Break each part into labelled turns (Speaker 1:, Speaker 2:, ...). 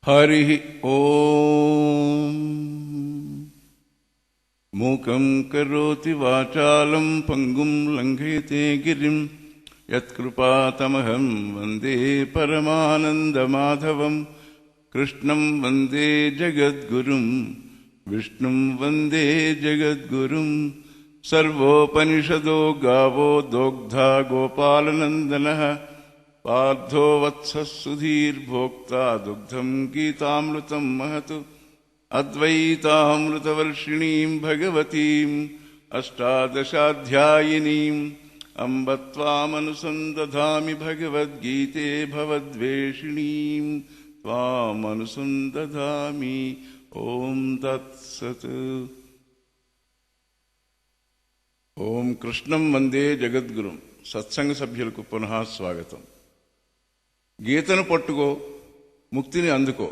Speaker 1: హరి ఓం. మూకం కరోతి వాచాలం పంగుం లంఘయతే గిరిం యత్కృపాతమహం వందే పరమానందమాధవం. కృష్ణం వందే జగద్గురుం విష్ణుం వందే జగద్గురుం. సర్వోపనిషదో గావో దోగ్ధా గోపాలనందనః పార్థో వత్సః సుధీర్భోక్తా దుగ్ధం గీతామృతం మహతు. అద్వైతామృతవర్షిణీం భగవతీం అష్టాదశాధ్యాయినీం అంబ త్వామనుసందధామి భగవద్గీతే భవద్వేషిణీం త్వామనుసందధామి. ఓం తత్సత్. ఓం కృష్ణం వందే జగద్గురుం. సత్సంగ సభ్యులకు పునః స్వాగతం. గీతను పట్టుకో, ముక్తిని అందుకో,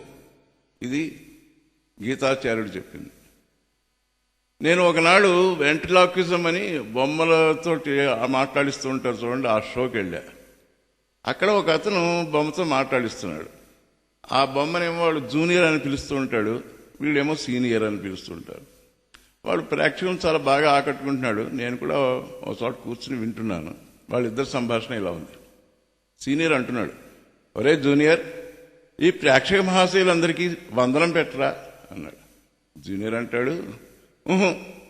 Speaker 1: ఇది గీతాచార్యుడు చెప్పింది. నేను ఒకనాడు వెంట్రిలాక్విజం అని బొమ్మలతోటి మాట్లాడిస్తూ ఉంటారు చూడండి, ఆ షోకి వెళ్ళా. అక్కడ ఒక అతను బొమ్మతో మాట్లాడిస్తున్నాడు. ఆ బొమ్మనేమో వాడు జూనియర్ అని పిలుస్తూ ఉంటాడు, వీళ్ళేమో సీనియర్ అని పిలుస్తుంటారు. వాడు ప్రేక్షకులను చాలా బాగా ఆకట్టుకుంటున్నాడు. నేను కూడా ఒక చోట కూర్చుని వింటున్నాను. వాళ్ళిద్దరు సంభాషణ ఇలా ఉంది. సీనియర్ అంటున్నాడు, ఒరే జూనియర్, ఈ ప్రేక్షక మహాశయులందరికీ వందనం పెట్టరా అన్నాడు. జూనియర్ అంటాడు,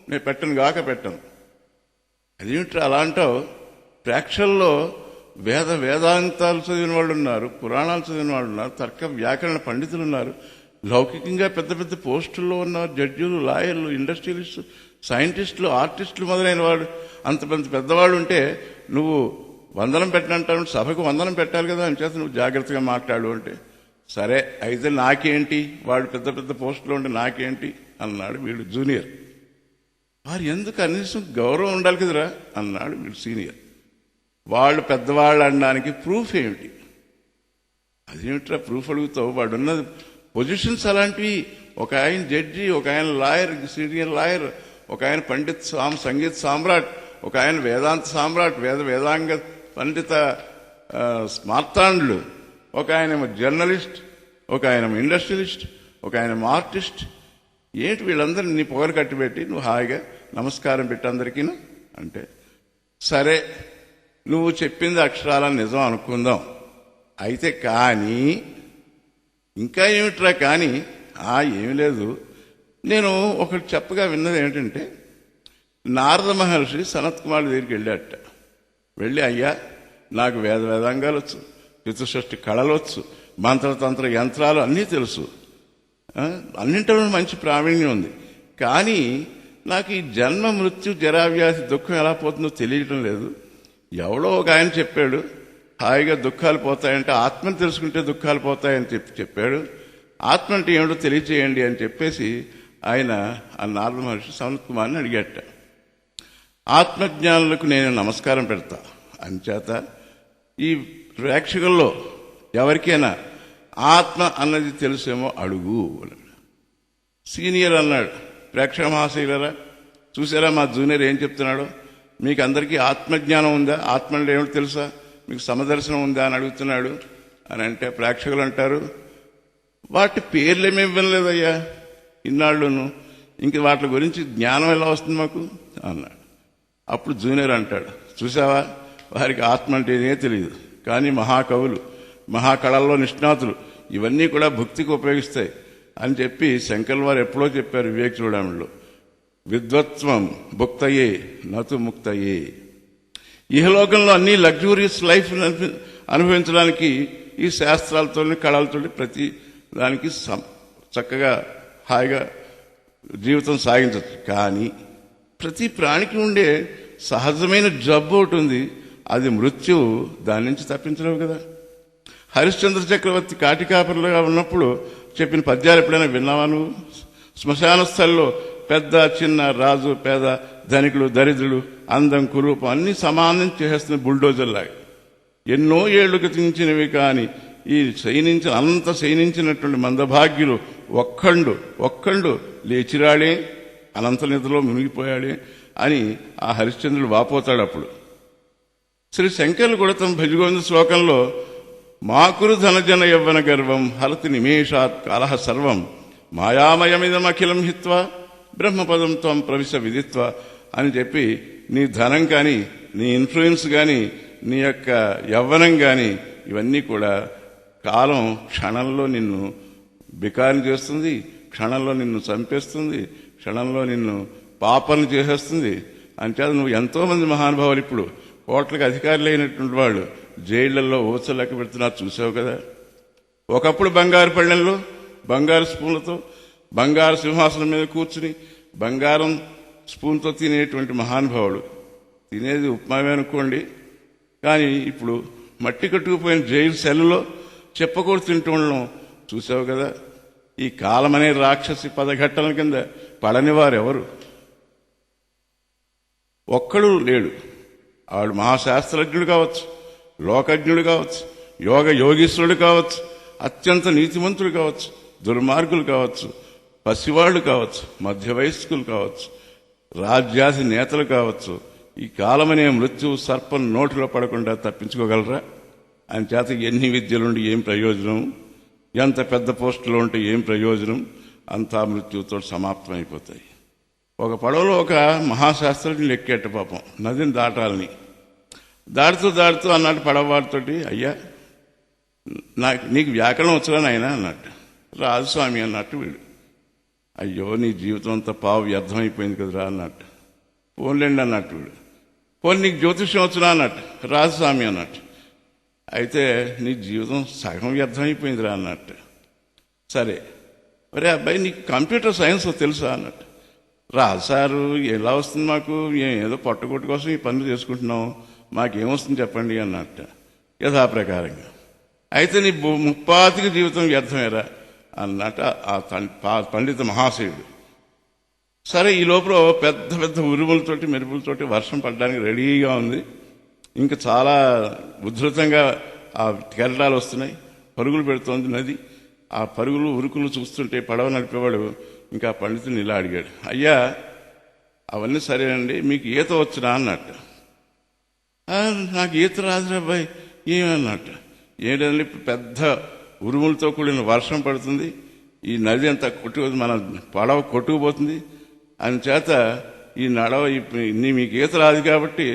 Speaker 1: నేను పెట్టను గాక పెట్టను. అదేమిట్రా అలా అంటావు? ప్రేక్షకుల్లో వేదాంతాలు చదివిన వాళ్ళు ఉన్నారు, పురాణాలు చదివిన వాళ్ళు ఉన్నారు, తర్క వ్యాకరణ పండితులు ఉన్నారు, లౌకికంగా పెద్ద పెద్ద పోస్టుల్లో ఉన్నారు, జడ్జిలు, లాయర్లు, ఇండస్ట్రియలిస్టులు, సైంటిస్టులు, ఆర్టిస్టులు మొదలైన వాడు. అంత పెద్దవాళ్ళు ఉంటే నువ్వు వందనం పెట్టనంటావు, సభకు వందనం పెట్టాలి కదా, అని చేత నువ్వు జాగ్రత్తగా మాట్లాడు అంటే, సరే అయితే నాకేంటి, వాడు పెద్ద పెద్ద పోస్టులో ఉంటే నాకేంటి అన్నాడు వీడు జూనియర్. వారు ఎందుకు కనీసం గౌరవం ఉండాలి కదరా అన్నాడు వీడు సీనియర్. వాళ్ళు పెద్దవాళ్ళు అనడానికి ప్రూఫ్ ఏమిటి? అదేమిట్రా ప్రూఫ్ అడుగుతావు? వాడున్న పొజిషన్స్ అలాంటివి. ఒక ఆయన జడ్జి, ఒక ఆయన లాయర్, సీనియర్ లాయర్, ఒక ఆయన పండిత్ సంగీత సామ్రాట్, ఒక ఆయన వేదాంత సామ్రాట్, వేదాంగ పండిత స్మార్తాండ్లు, ఒక ఆయన జర్నలిస్ట్, ఒక ఆయన ఇండస్ట్రియలిస్ట్, ఒక ఆయన ఆర్టిస్ట్. ఏంటి వీళ్ళందరినీ నీ పొగరు కట్టిపెట్టి నువ్వు హాయిగా నమస్కారం పెట్టి అందరికీ అంటే, సరే నువ్వు చెప్పింది అక్షరాలను నిజం అనుకుందాం. అయితే కానీ ఇంకా ఏమిట్రా కానీ? ఏమి లేదు. నేను ఒకటి చెప్పగా విన్నది ఏమిటంటే, నారద మహర్షి సనత్ కుమార్ దగ్గరికి వెళ్ళాట. వెళ్ళి, అయ్యా నాకు వేదాంగాలు వచ్చు, చతుషష్ఠి కళలు వచ్చు, మంత్రతంత్ర యంత్రాలు అన్నీ తెలుసు, అన్నింటిలో మంచి ప్రావీణ్యం ఉంది, కానీ నాకు ఈ జన్మ మృత్యు జరావ్యాధి దుఃఖం ఎలా పోతుందో తెలియటం లేదు. ఎవడో ఒక ఆయన చెప్పాడు హాయిగా దుఃఖాలు పోతాయంటే, ఆత్మను తెలుసుకుంటే దుఃఖాలు పోతాయని చెప్పాడు. ఆత్మ అంటే ఏమిటో తెలియచేయండి అని చెప్పేసి ఆయన ఆ నారద మహర్షి సనత్ కుమార్ని అడిగట. ఆత్మజ్ఞానులకు నేను నమస్కారం పెడతా, అంచేత ఈ ప్రేక్షకుల్లో ఎవరికైనా ఆత్మ అన్నది తెలుసేమో అడుగు. సీనియర్ అన్నాడు, ప్రేక్షక మహాశైలరా చూసారా మా జూనియర్ ఏం చెప్తున్నాడో? మీకు అందరికీ ఆత్మజ్ఞానం ఉందా? ఆత్మ అంటే ఏమిటో తెలుసా? మీకు సమదర్శనం ఉందా అని అడుగుతున్నాడు. అని అంటే ప్రేక్షకులు అంటారు, వాటి పేర్లేమీ ఇవ్వలేదయ్యా ఇన్నాళ్ళును, ఇంక వాటి గురించి జ్ఞానం ఎలా వస్తుంది మాకు అన్నాడు. అప్పుడు జూనియర్ అంటాడు, చూసావా వారికి ఆత్మ అంటేనే తెలియదు, కానీ మహాకవులు, మహాకళల్లో నిష్ణాతులు ఇవన్నీ కూడా భక్తికి ఉపయోగిస్తాయి అని చెప్పి శంకర్ల వారు ఎప్పుడో చెప్పారు వివేక చూడమణిలో, విద్వత్వం భుక్తయే నతు ముక్తయే. ఇహలోకంలో అన్ని లగ్జూరియస్ లైఫ్ అనుభవించడానికి ఈ శాస్త్రాలతో కళలతో ప్రతి దానికి చక్కగా హాయిగా జీవితం సాగించవచ్చు. కానీ ప్రతి ప్రాణికి ఉండే సహజమైన జబ్బు ఒకటి ఉంది, అది మృత్యువు. దాని నుంచి తప్పించలేవు కదా. హరిశ్చంద్ర చక్రవర్తి కాటికాపరులుగా ఉన్నప్పుడు చెప్పిన పద్యాలు ఎప్పుడైనా విన్నావా నువ్వు? శ్మశాన స్థల్లో పెద్ద చిన్న, రాజు పేద, ధనికులు దరిద్రులు, అందం కురూపం అన్ని సమానం చేసేస్తున్న బుల్డోజర్ లాగా. ఎన్నో ఏళ్లు గతించినవి కానీ ఈ అంత శయనించినటువంటి మందభాగ్యులు ఒక్కండు లేచిరాడే, అనంత నిధలో మునిగిపోయాడే అని ఆ హరిశ్చంద్రుడు వాపోతాడు. అప్పుడు శ్రీ శంకర్లు కూడా తమ భజగోవింద శ్లోకంలో మాకురు ధనజన యవ్వన గర్వం హరతి నిమేషాత్ కాలః సర్వం మాయామయమిదమఖిలం హిత్వా బ్రహ్మపదం త్వం ప్రవిశ విదిత్వ అని చెప్పి నీ ధనం కానీ నీ ఇన్ఫ్లుయెన్స్ కానీ నీ యొక్క యవ్వనం కానీ ఇవన్నీ కూడా కాలం క్షణంలో నిన్ను బికారం చేస్తుంది, క్షణంలో నిన్ను చంపేస్తుంది, క్షణంలో నిన్ను పాపను చేసేస్తుంది. అంచేత నువ్వు ఎంతో మంది మహానుభావులు ఇప్పుడు కోట్లకు అధికారులు అయినటువంటి వాళ్ళు జైళ్లలో ఊచలెక్క పెడుతున్నారు, చూసావు కదా. ఒకప్పుడు బంగారు పళ్ళెంలో బంగారు స్పూన్లతో బంగారు సింహాసనం మీద కూర్చుని బంగారం స్పూన్తో తినేటువంటి మహానుభావుడు తినేది ఉప్మావే అనుకోండి, కానీ ఇప్పుడు మట్టి కట్టుకుపోయిన జైలు సెల్లో చెప్పకూడదు తింటూ ఉండడం చూసావు కదా. ఈ కాలం అనే రాక్షసి పదఘట్టల కింద పడని వారెవరు? ఒక్కడు లేడు. ఆవిడ మహాశాస్త్రజ్ఞుడు కావచ్చు, లోకజ్ఞుడు కావచ్చు, యోగీశ్వరుడు కావచ్చు, అత్యంత నీతిమంతుడు కావచ్చు, దుర్మార్గులు కావచ్చు, పసివాళ్లు కావచ్చు, మధ్య వయస్కులు కావచ్చు, రాజ్యాధి నేతలు కావచ్చు. ఈ కాలమనే మృత్యు సర్పం నోటిలో పడకుండా తప్పించుకోగలరా? ఆయన చేత ఎన్ని విద్యలుండి ఏం ప్రయోజనం, ఎంత పెద్ద పోస్టులో ఉంటే ఏం ప్రయోజనం? అంతా మృత్యుతో సమాప్తమైపోతాయి. ఒక పడవలో ఒక మహాశాస్త్రజ్ఞులు ఎక్కేట పాపం నదిని దాటాలని. దాడుతూ అన్నట్టు పడవవాడితోటి, అయ్యా నీకు వ్యాకరణం వచ్చురా నాయనా అన్నట్టు. రాజస్వామి అన్నట్టు వీడు. అయ్యో నీ జీవితం అంతా పావు వ్యర్థమైపోయింది కదరా అన్నట్టు. పోన్లేండి అన్నట్టు వీడు. పోనీ నీకు జ్యోతిష్యం వచ్చురా అన్నట్టు. రాజస్వామి అన్నట్టు. అయితే నీ జీవితం సగం వ్యర్థమైపోయిందిరా అన్నట్టు. సరే ఒరే అబ్బాయి నీకు కంప్యూటర్ సైన్స్ తెలుసా అన్నట్టు. రాసారు ఎలా వస్తుంది మాకు, ఏదో పొట్టగొట్టు కోసం ఈ పనులు చేసుకుంటున్నాం, మాకేమొస్తుంది చెప్పండి అన్నట్టు యథాప్రకారంగా. అయితే నీ ముప్పాతికి జీవితం వ్యర్థమేరా అన్నట్టు ఆ పండిత మహాశయుడు. సరే ఈ లోపల పెద్ద పెద్ద ఉరుములతోటి మెరుపులతోటి వర్షం పడడానికి రెడీగా ఉంది. ఇంకా చాలా ఉధృతంగా ఆ కెరటాలు వస్తున్నాయి, పరుగులు పెడుతోంది నది. ఆ పరుగులు ఉరుకులు చూస్తుంటే పడవ నడిపేవాడు ఇంకా పండితుని ఇలా అడిగాడు, అయ్యా అవన్నీ సరేనండి, మీకు ఈత వచ్చునా అన్నట్టు. నాకు ఈత రాదురా అబ్బాయి ఏమన్నట్టు. ఏంటంటే పెద్ద ఉరుములతో కూడిన వర్షం పడుతుంది, ఈ నది అంతా మన పడవ కొట్టుకుపోతుంది, అందుచేత ఈ నడవ మీకు ఈత రాదు కాబట్టి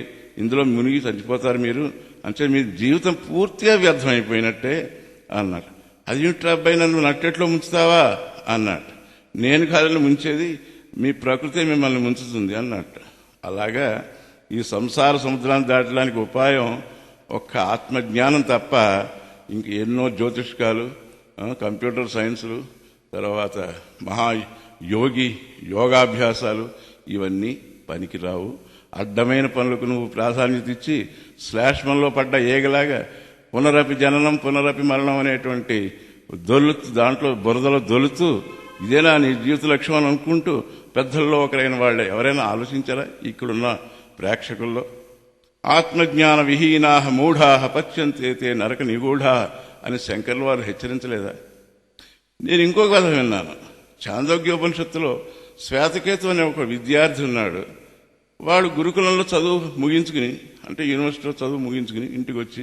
Speaker 1: ఇందులో మునిగి చచ్చిపోతారు మీరు, అంటే మీ జీవితం పూర్తిగా వ్యర్థమైపోయినట్టే అన్నాడు. అదేమిట్రా అబ్బాయి నన్ను నట్టెట్లో ముంచుతావా అన్నట్టు. నేను కాదని ముంచేది, మీ ప్రకృతి మిమ్మల్ని ముంచుతుంది అన్నట్టు. అలాగా ఈ సంసార సముద్రాన్ని దాటడానికి ఉపాయం ఒక్క ఆత్మజ్ఞానం తప్ప ఇంక ఎన్నో జ్యోతిష్కాలు, కంప్యూటర్ సైన్సులు, తర్వాత యోగాభ్యాసాలు ఇవన్నీ పనికిరావు. అడ్డమైన పనులకు నువ్వు ప్రాధాన్యత ఇచ్చి శ్లేష్మంలో పడ్డ ఏగలాగా పునరపి జననం పునరపి మరణం అనేటువంటి దాంట్లో బురదలో దొలుతూ ఇదేనా నీ జీవిత లక్ష్యం అని అనుకుంటూ పెద్దల్లో ఒకరైన వాళ్ళే ఎవరైనా ఆలోచించారా? ఇక్కడున్న ప్రేక్షకుల్లో ఆత్మజ్ఞాన విహీనా మూఢా పశ్యంతే నరక నిగూఢా అని శంకర్ల వారు హెచ్చరించలేదా? నేను ఇంకో కథ విన్నాను. చాందోగ్యోపనిషత్తులో శ్వేతకేతు అనే ఒక విద్యార్థి ఉన్నాడు. వాడు గురుకులంలో చదువు ముగించుకుని, అంటే యూనివర్సిటీలో చదువు ముగించుకుని ఇంటికి వచ్చి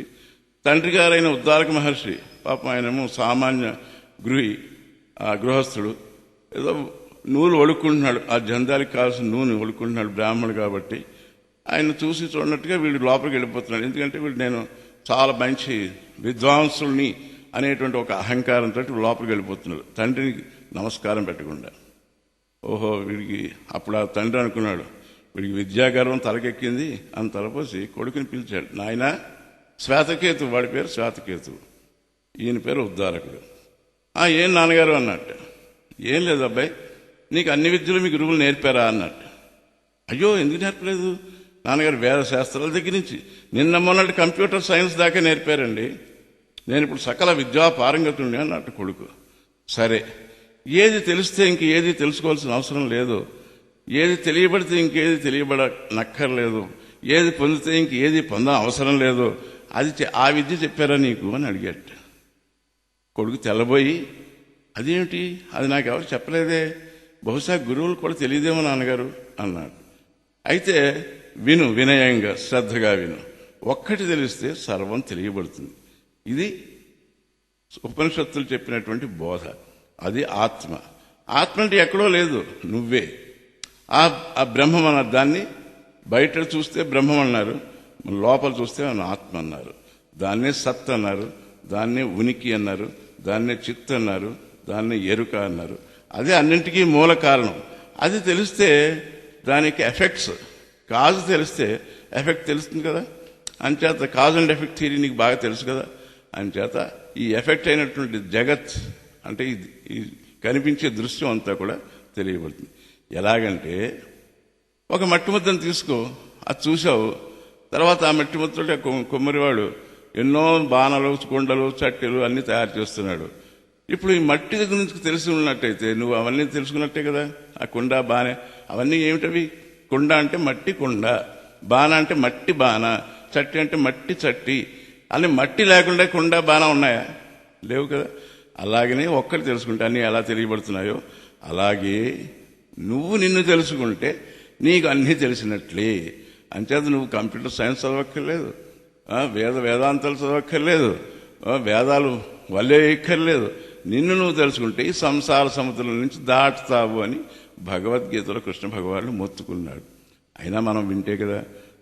Speaker 1: తండ్రి గారైన ఉద్దాలక మహర్షి, పాపం ఆయనేమో సామాన్య గృహస్థుడు, ఏదో నూనె ఒడుక్కుంటున్నాడు, ఆ జందానికి కావాల్సిన నూనె ఒడుక్కుంటున్నాడు, బ్రాహ్మణుడు కాబట్టి. ఆయన చూసి చూడనట్టుగా వీడు లోపలికి వెళ్ళిపోతున్నాడు. ఎందుకంటే వీడు నేను చాలా మంచి విద్వాంసుల్ని అనేటువంటి ఒక అహంకారంతో లోపలికి వెళ్ళిపోతున్నాడు, తండ్రికి నమస్కారం పెట్టకుండా. ఓహో వీడికి అప్పుడు ఆ తండ్రి అనుకున్నాడు, వీడికి విద్యాగర్వం తలకెక్కింది అని తలపోసి కొడుకుని పిలిచాడు. నాయన శ్వేతకేతు, వాడి పేరు శ్వేతకేతు, ఈయన పేరు ఉద్దాలకుడు. ఏం నాన్నగారు అన్నట్టు. ఏం లేదు అబ్బాయి, నీకు అన్ని విద్యలు మీ గురువులు నేర్పారా అన్నట్టు. అయ్యో ఎందుకు నేర్పలేదు నాన్నగారు, వేద శాస్త్రాల దగ్గర నుంచి నిన్న మొన్నటి కంప్యూటర్ సైన్స్ దాకా నేర్పారండి, నేను ఇప్పుడు సకల విద్యా పారంగతుడిని అన్నట్టు కొడుకు. సరే ఏది తెలిస్తే ఇంక ఏది తెలుసుకోవాల్సిన అవసరం లేదు, ఏది తెలియబడితే ఇంకేది తెలియబడనక్కర్లేదు, ఏది పొందితే ఇంకేది పొంద అవసరం లేదు, అది ఆ విద్య చెప్పారా నీకు అని అడిగాడు. కొడుకు తెల్లబోయి అదేమిటి, అది నాకు ఎవరు చెప్పలేదే, బహుశా గురువులు కూడా తెలియదేమో నాన్నగారు అన్నాడు. అయితే విను, వినయంగా శ్రద్ధగా విను, ఒక్కటి తెలిస్తే సర్వం తెలియబడుతుంది. ఇది ఉపనిషత్తులు చెప్పినటువంటి బోధ. అది ఆత్మ. ఆత్మ అంటే ఎక్కడో లేదు, నువ్వే. ఆ బ్రహ్మం అన్నారు. దాన్ని బయట చూస్తే బ్రహ్మం అన్నారు, లోపల చూస్తే ఆత్మ అన్నారు. దాన్నే సత్ అన్నారు, దాన్నే ఉనికి అన్నారు, దాన్నే చిత్ అన్నారు, దాన్నే ఎరుక అన్నారు. అదే అన్నింటికీ మూల కారణం. అది తెలిస్తే దానికి ఎఫెక్ట్స్, కాజ్ తెలిస్తే ఎఫెక్ట్ తెలుస్తుంది కదా. అంచేత కాజ్ అండ్ ఎఫెక్ట్ థియరీ నీకు బాగా తెలుసు కదా. అంచేత ఈ ఎఫెక్ట్ అయినటువంటి జగత్ అంటే ఈ కనిపించే దృశ్యం అంతా కూడా తెలియబడుతుంది. ఎలాగంటే ఒక మట్టి ముద్దను తీసుకో, అది చూసావు, తర్వాత ఆ మట్టి ముద్దతో కుమ్మరివాడు ఎన్నో బాణలు, కొండలు, చట్టెలు అన్ని తయారు చేస్తున్నాడు. ఇప్పుడు ఈ మట్టి గురించి తెలిసి ఉన్నట్టయితే నువ్వు అవన్నీ తెలుసుకున్నట్టే కదా. ఆ కుండ, బాణె అవన్నీ ఏమిటవి? కుండ అంటే మట్టి కుండ, బాణ అంటే మట్టి బాణ, చట్టి అంటే మట్టి చట్టి. అన్ని మట్టి లేకుండా కుండ, బాణ ఉన్నాయా? లేవు కదా. అలాగనే ఒక్కటి తెలుసుకుంటే అన్నీ ఎలా తెలియబడుతున్నాయో అలాగే నువ్వు నిన్ను తెలుసుకుంటే నీకు అన్నీ తెలిసినట్లే. అంచేత నువ్వు కంప్యూటర్ సైన్స్ చదవక్కర్లేదు, వేదాంతాలు చదవక్కర్లేదు, వేదాలు వల్లే ఎక్కర్లేదు. నిన్ను నువ్వు తెలుసుకుంటే ఈ సంసార సముద్రం నుంచి దాటుతావు అని భగవద్గీతలో కృష్ణ భగవానుడు మొత్తుకున్నాడు. అయినా మనం వింటే కదా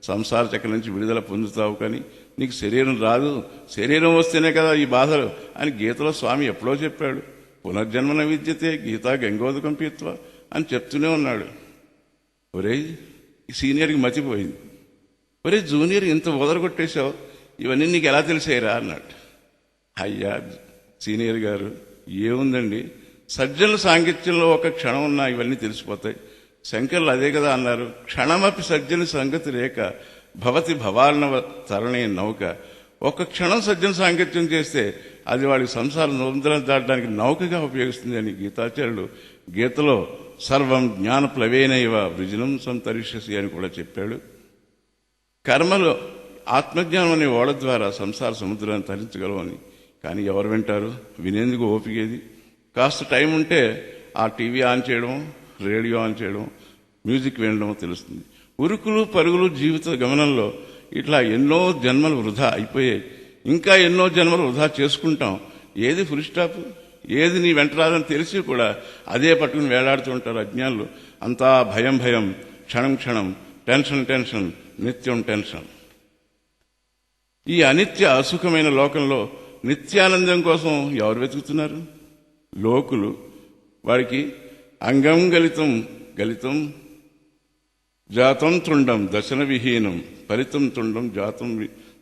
Speaker 1: సంసార చక్రం నుంచి విడుదల పొందుతావు, కానీ నీకు శరీరం రాదు, శరీరం వస్తేనే కదా ఈ బాధలు అని గీతలో స్వామి ఎప్పుడో చెప్పాడు. పునర్జన్మన విద్యతే గీతా గంగోదకం పీత్వ అని చెప్తూనే ఉన్నాడు. ఒరే ఈ సీనియర్కి మతిపోయింది, ఒరే జూనియర్ ఇంత వదలగొట్టేశావు, ఇవన్నీ నీకు ఎలా తెలిసాయిరా అన్నాడు. అయ్యా సీనియర్ గారు, ఏముందండి, సజ్జనుల సాంగత్యంలో ఒక క్షణం ఉన్నా ఇవన్నీ తెలిసిపోతాయి. శంకర్లు అదే కదా అన్నారు, క్షణమపి సజ్జని సంగతి రేఖ భవతి భవార్ణవ తరణే నౌక. ఒక క్షణం సజ్జన సాంగత్యం చేస్తే అది వాడికి సంసారం సముద్రం దాటడానికి నౌకగా ఉపయోగిస్తుంది అని గీతాచార్యుడు గీతలో సర్వం జ్ఞాన ప్లవేనైవ వృజనం సంతరిష్యసి అని కూడా చెప్పాడు. కర్మలో ఆత్మజ్ఞానం అనే ఓడ ద్వారా సంసార సముద్రాన్ని తరించగలవని. కానీ ఎవరు వింటారు? వినేందుకు ఓపికేది? కాస్త టైం ఉంటే ఆ టీవీ ఆన్ చేయడం, రేడియో ఆన్ చేయడం, మ్యూజిక్ వినడం తెలుస్తుంది. ఉరుకులు పరుగులు జీవిత గమనంలో ఇట్లా ఎన్నో జన్మలు వృధా అయిపోయాయి. ఇంకా ఎన్నో జన్మలు వృధా చేసుకుంటాం. ఏది ఫుల్ స్టాప్? ఏది నీ వెంట రాదని తెలిసి కూడా అదే పట్టుకుని వేలాడుతూ ఉంటారు అజ్ఞానులు. అంతా భయం భయం, క్షణం క్షణం, టెన్షన్ టెన్షన్, నిత్యం టెన్షన్. ఈ అనిత్య అసుఖమైన లోకంలో నిత్యానందం కోసం ఎవరు వెతుకుతున్నారు? లోకులు. వాడికి అంగం గలితం గలితం జాతం తుండం దశన విహీనం, ఫలితం తుండం జాతం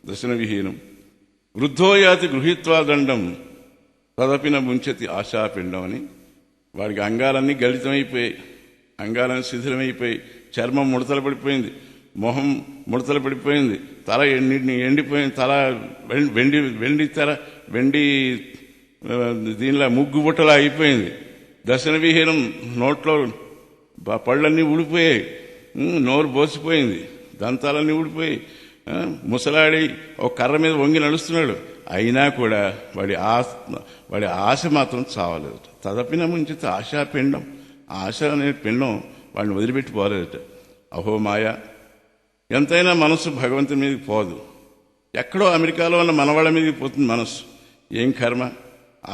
Speaker 1: దశన విహీనం, వృద్ధోయాతి గృహీత్వా దండం తదపిన ముంచతి ఆశాపిండం అని. వాడికి అంగాలన్నీ గలితమైపోయాయి, అంగాలన్నీ శిథిలమైపోయి, చర్మం ముడతలు పడిపోయింది, మొహం ముడతలు పడిపోయింది, తల ఎండిపోయింది, తల వెండి తల వెండి దీనిలా ముగ్గు బుట్టలా అయిపోయింది, దర్శన విహీనం, నోట్లో పళ్ళన్నీ ఊడిపోయాయి, నోరు బోసిపోయింది, దంతాలన్నీ ఊడిపోయి ముసలాడి ఒక కర్ర మీద వంగి నడుస్తున్నాడు. అయినా కూడా వాడి ఆశ మాత్రం చావలేదు. తదపిన ముంచితే ఆశాపిండం, ఆశ అనే పిండం వాడిని వదిలిపెట్టి పోలేదట. అహో మాయ, ఎంతైనా మనసు భగవంతుని మీదకి పోదు. ఎక్కడో అమెరికాలో ఉన్న మనవాళ్ళ మీదకి పోతుంది మనస్సు. ఏం కర్మ?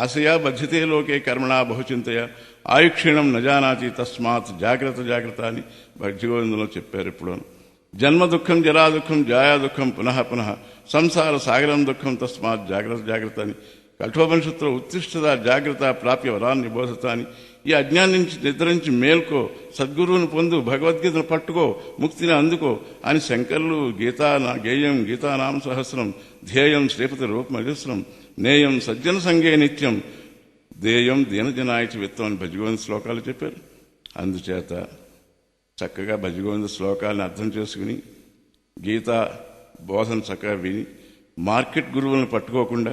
Speaker 1: ఆశయా బధ్యతే లోకే కర్మణా బహుచింతయ ఆయుక్షీణం నజానాతి తస్మాత్ జాగ్రత్త జాగ్రత్త అని భక్తిగోవిందంలో చెప్పారు. ఇప్పుడు జన్మ దుఃఖం, జరా దుఃఖం, జాయా దుఃఖం, పునః పునః సంసార సాగరం దుఃఖం తస్మాత్ జాగ్రత్త జాగ్రత్త అని కఠోపనిషత్తులో ఉత్తిష్టత జాగ్రత్త ప్రాప్య వరాన్ని నిబోధత అని. ఈ అజ్ఞానం నుంచి నిద్రించి మేల్కో, సద్గురువుని పొందు, భగవద్గీతను పట్టుకో, ముక్తిని అందుకో అని శంకర్లు గేయం గీతానామ సహస్రం ధ్యేయం శ్రీపతి రూపమజస్రం నేయం సజ్జన సంగే నిత్యం దేయం దీనజనాయచి విత్తం అని భజగోవింద శ్లోకాలు చెప్పారు. అందుచేత చక్కగా భజగోవింద శ్లోకాలను అర్థం చేసుకుని గీతా బోధన చక్కగా విని మార్కెట్ గురువులను పట్టుకోకుండా,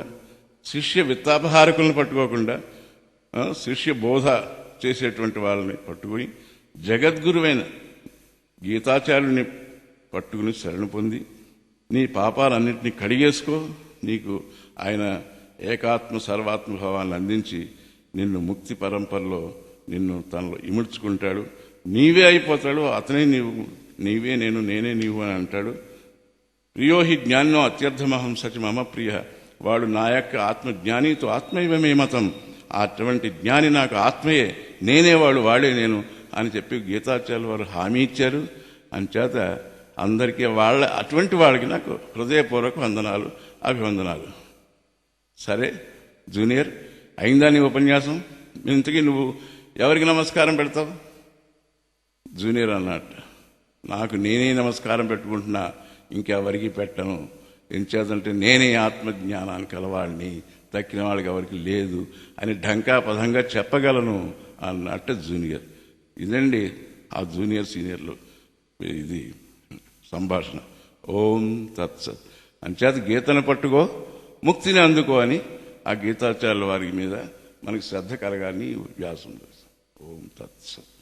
Speaker 1: శిష్య విత్తాపహారకులను పట్టుకోకుండా, శిష్య బోధ చేసేటువంటి వాళ్ళని పట్టుకుని జగద్గురువైన గీతాచార్యుని పట్టుకుని శరణు పొంది నీ పాపాలన్నింటినీ కడిగేసుకో. నీకు ఆయన ఏకాత్మ సర్వాత్మ భావాన్ని అందించి నిన్ను ముక్తి పరంపరలో నిన్ను తనలో ఇముడ్చుకుంటాడు. నీవే అయిపోతాడు. అతనే నీవు, నీవే నేను, నేనే నీవు అని అంటాడు. ప్రియో హి జ్ఞానో అత్యర్థమహం సచి మమ ప్రియ వాడు నా యొక్క ఆత్మజ్ఞానితో ఆత్మైవమే మతం, అటువంటి జ్ఞాని నాకు ఆత్మయే, నేనే వాడే నేను అని చెప్పి గీతాచార్యులు వారు హామీ ఇచ్చారు. అంచేత అందరికీ అటువంటి వాళ్ళకి నాకు హృదయపూర్వక వందనాలు, అభివందనాలు. సరే జూనియర్, అయిందా నీ ఉపన్యాసం? ఇంతకీ నువ్వు ఎవరికి నమస్కారం పెడతావు? జూనియర్ అన్నట్టు, నాకు నేనే నమస్కారం పెట్టుకుంటున్నా, ఇంకెవరికి పెట్టను. ఎంచేతంటే నేనే ఆత్మజ్ఞానానికి కలవాడిని, తక్కిన వాళ్ళకి ఎవరికి లేదు అని ఢంకాపథంగా చెప్పగలను అన్నట్టు జూనియర్. ఇదండి ఆ జూనియర్ సీనియర్లు ఇది సంభాషణ. ఓం తత్సత్. అంచేత గీతను పట్టుకో, ముక్తిని అందుకో అని ఆ గీతాచార్యుల వారి మీద మనకి శ్రద్ధ కలగాలని వ్యాసం. ఓం తత్సత్.